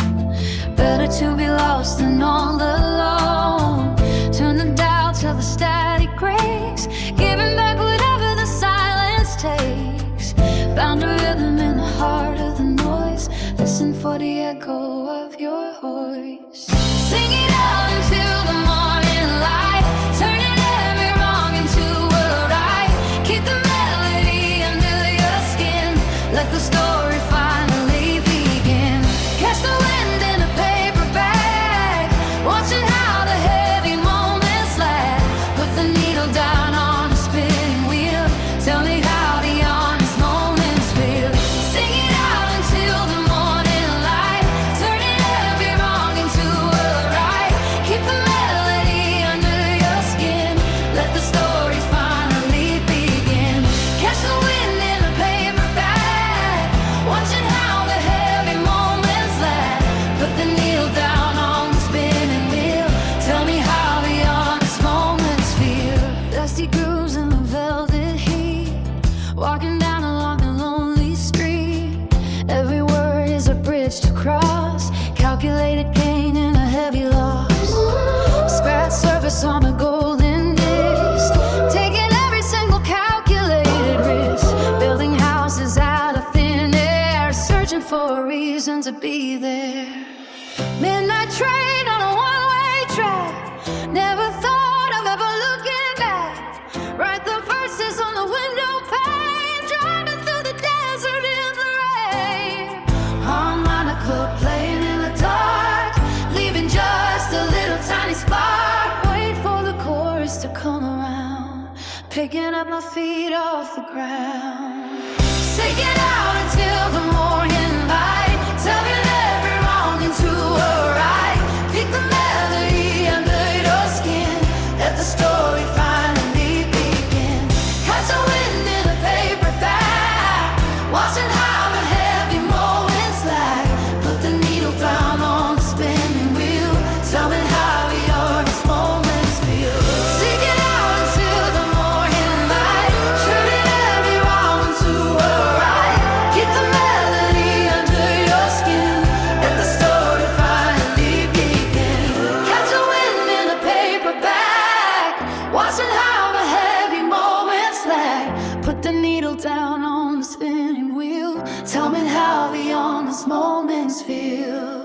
better to be lost and all alone. Turn the dial till the static breaks, giving back whatever the silence takes. Found a rhythm in the heart of the noise. Listen for the echo of your voice. Sing it out into the morning light, turning every wrong into a right. Keep the melody under your skin, let the story finally begin. Catch the wind in a paper bag, watching how the heavy moments lag. Put the needle down on the spinning wheel, tell me how the honest moments feel. Sing it out until the morning light, turning every wrong into a right. Keep the melody under your skin, let the story finally begin. Catch the wind in a paper bag, watching how the heavy moments lag. Put the needle down on the spinning wheel, tell me how the honest moments feel. Dusty grooves in the velvet heat, walking down along a lonely street. Every word is a bridge to cross, calculated gain in a heavy loss. Scratch surface on a golden disc, taking every single calculated risk. Building houses out of thin air, searching for a reason to be there. Midnight train on a one-way track, never thought of ever looking back. Write the verses on the window pane, driving through the desert in the rain. Harmonica playing in the dark, leaving just a little tiny spark. Wait for the chorus to come around, picking up my feet off the ground. Sing it out until the morning light, turning every wrong into a right. Pick the melody under your skin, let the story finally begin. Catch a wind in a paper bag, watching how the heavy moments lag. Put the needle down on the spinning wheel, tell me how the honest moments feel. Sing it out until the morning light, turning every wrong into a right. Keep the melody under your skin, let the story finally begin. Catch a wind in a paper bag, watching how the heavy moments lag. Put the needle down on the spinning wheel, tell me how the honest moments feel.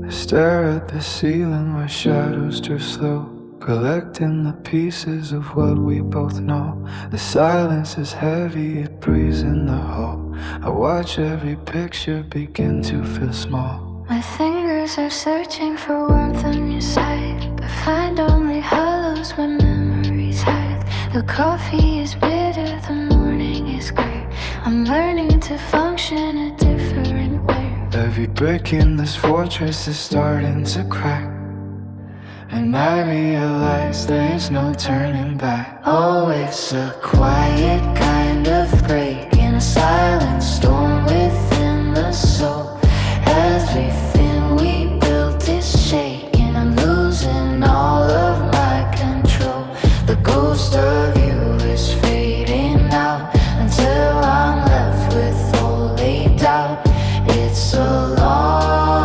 I stare at the ceiling where shadows drift slow, collecting the pieces of what we both know. The silence is heavy, it breathes in the hall. I watch every picture begin to feel small. My fingers are searching for warmth on your side, but find only hollows where memories hide. The coffee is bitter, the morning is gray. I'm learning to function a different way. Every brick in this fortress is starting to crack, and I realize there's no turning back. Oh, it's a quiet kind of break in a silent storm within the soul. Everything we built is shaking, I'm losing all of my control. The ghost of you is fading out until I'm left with only doubt. It's a long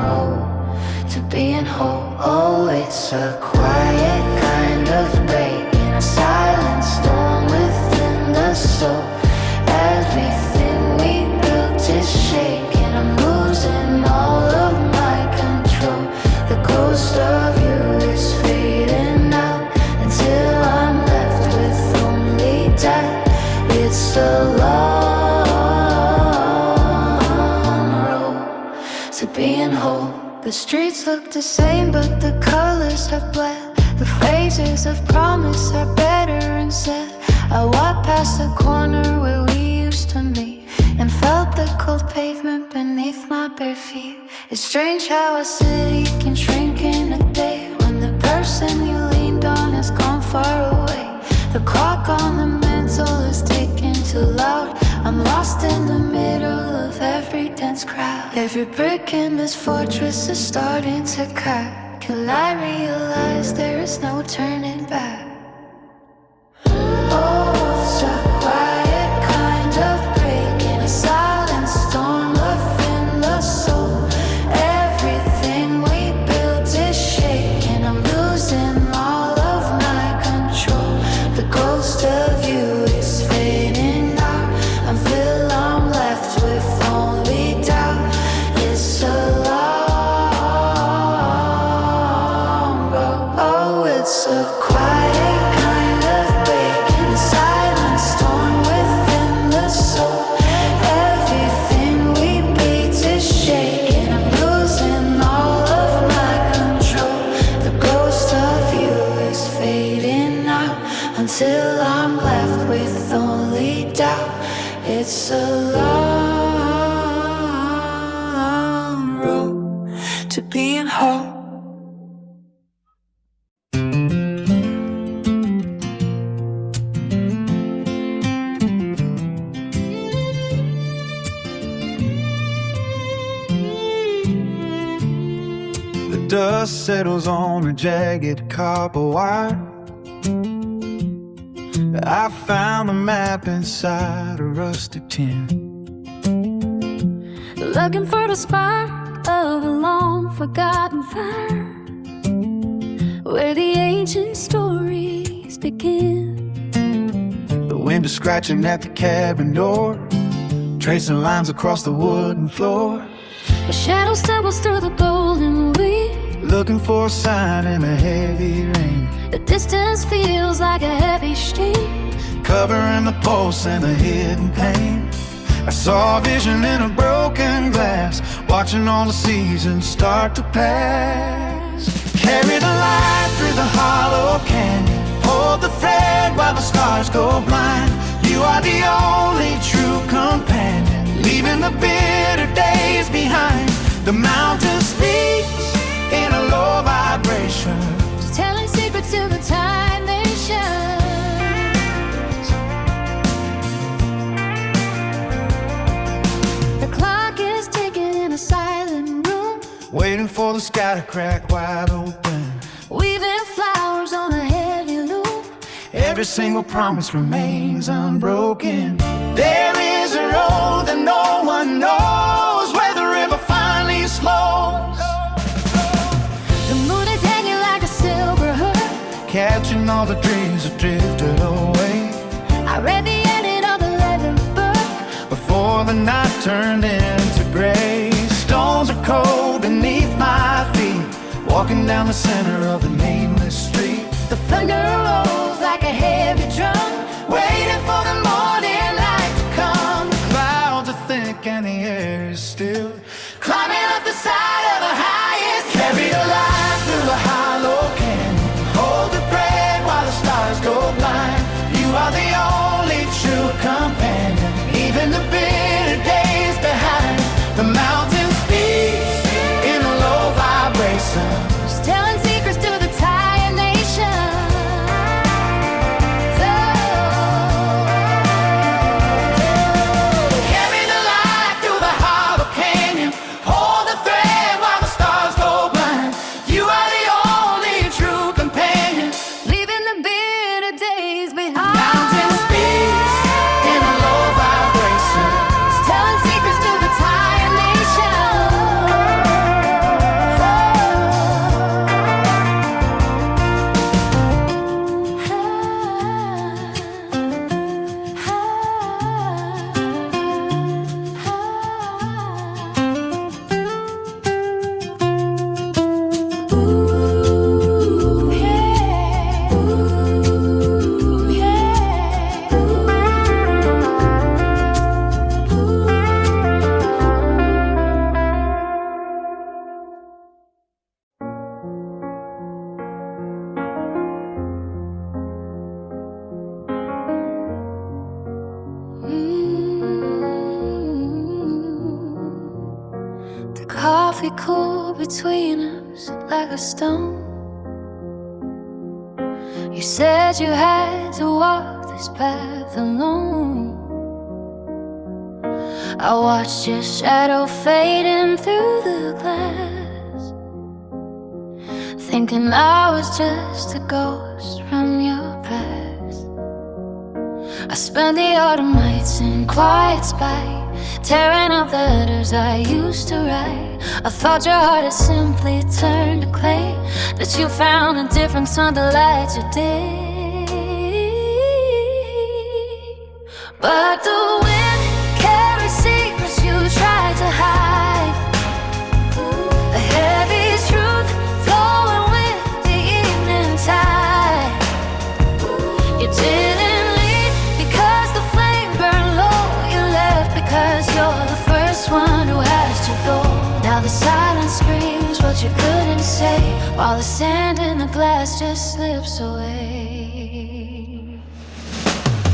road to being whole. Oh, it's a quiet kind of break in a silent storm within the soul. Everything we built is shaking, I'm losing all of my control. The ghost of you is fading out until I'm left with only doubt. It's a long road to being whole. The streets look the same, but the colors have bled. The phrases of promise are better instead. I walked past the corner where we used to meet, and felt the cold pavement beneath my bare feet. It's strange how a city can shrink in a day, when the person you leaned on has gone far away. The clock on the mantle is ticking too loud. I'm lost in the middle of every dense crowd. Every brick in this fortress is starting to crack. Till I realize there is no turning back. Oh, it's a quiet kind of break in a silent storm within the soul. Everything we built is shaking. I'm losing all of my control. The ghost of you is fading out until I'm left with only doubt. It's a long road. Oh, it's a quiet kind of break in a silent storm within the soul. Everything we beat is shaking. I'm losing all of my control. The ghost of you is fading out until I'm left with only doubt. It's a long road to being whole. The dust settles on a jagged copper wire. I found the map inside a rusted tin. Looking for the spark of a long forgotten fire, where the ancient stories begin. The wind is scratching at the cabin door, tracing lines across the wooden floor. The shadow stumbles through the golden weed. Looking for a sign in the heavy rain. The distance feels like a heavy stream, Covering the pulse and the hidden pain. I saw a vision in a broken glass, watching all the seasons start to pass. Carry the light through the hollow canyon, hold the thread while the stars go blind. You are the only true companion, leaving the bitter days behind. The mountain speaks in a low vibration, telling secrets to the time they shine. The clock is ticking in a silent room, waiting for the sky to crack wide open. weaving flowers on a heavy loom. Every single promise remains unbroken. There is a road that no one knows, where the river finally slows. The moon is hanging like a silver hood, Catching all the dreams that drifted away I read the ending of the leather book. before the night turned into gray. Stones are cold beneath my feet, walking down the center of the nameless street. The thunder rolls like a heavy drum, Waiting for the morning light to come. Clouds are thick and the air is still, climbing up the side of the highest. carry the light through the hollow canyon, hold the thread while the stars go blind. You are the only true companion, even the bitter days behind. The mountain speaks in a low vibration, Just telling secrets to the tired nation. carry the light through the hollow canyon, hold the thread while the stars go blind. You are the only true companion, Leaving the bitter days behind. mountain speaks in a low vibration, Just telling secrets to the tired nation. Ooh, yeah. Ooh, yeah. The coffee cooled between us like a stone. You said you had to walk this path alone. I watched your shadow fading through the glass, thinking I was just a ghost from your past. I spent the autumn nights in quiet spite, tearing up the letters I used to write. I thought your heart had simply turned to clay, that you found a difference on the light you did. But the wind carries secrets you tried to hide, a heavy truth flowing with the evening tide. You didn't leave because the flame burned low. You left because you're the first one who has to go. Now the silence screams what you couldn't say, while the sand in the glass just slips away.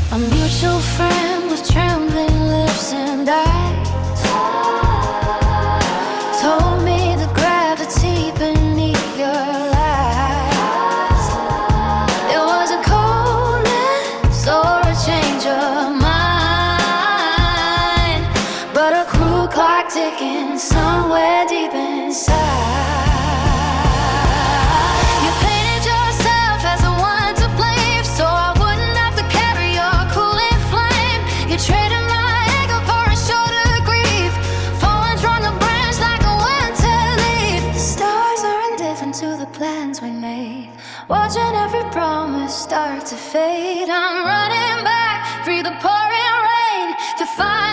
A mutual friend with trembling lips and eyes told me the gravity beneath your lies, it wasn't coldness or a change of mind, but a cruel clock ticking somewhere deep inside. You painted yourself as the one to blame, so I wouldn't have to carry your cooling flame. You traded my anger for a shorter grief, falling from the branch like a winter leaf. The stars are indifferent to the plans we made, watching every promise start to fade. I'm running back, free the pouring rain, to find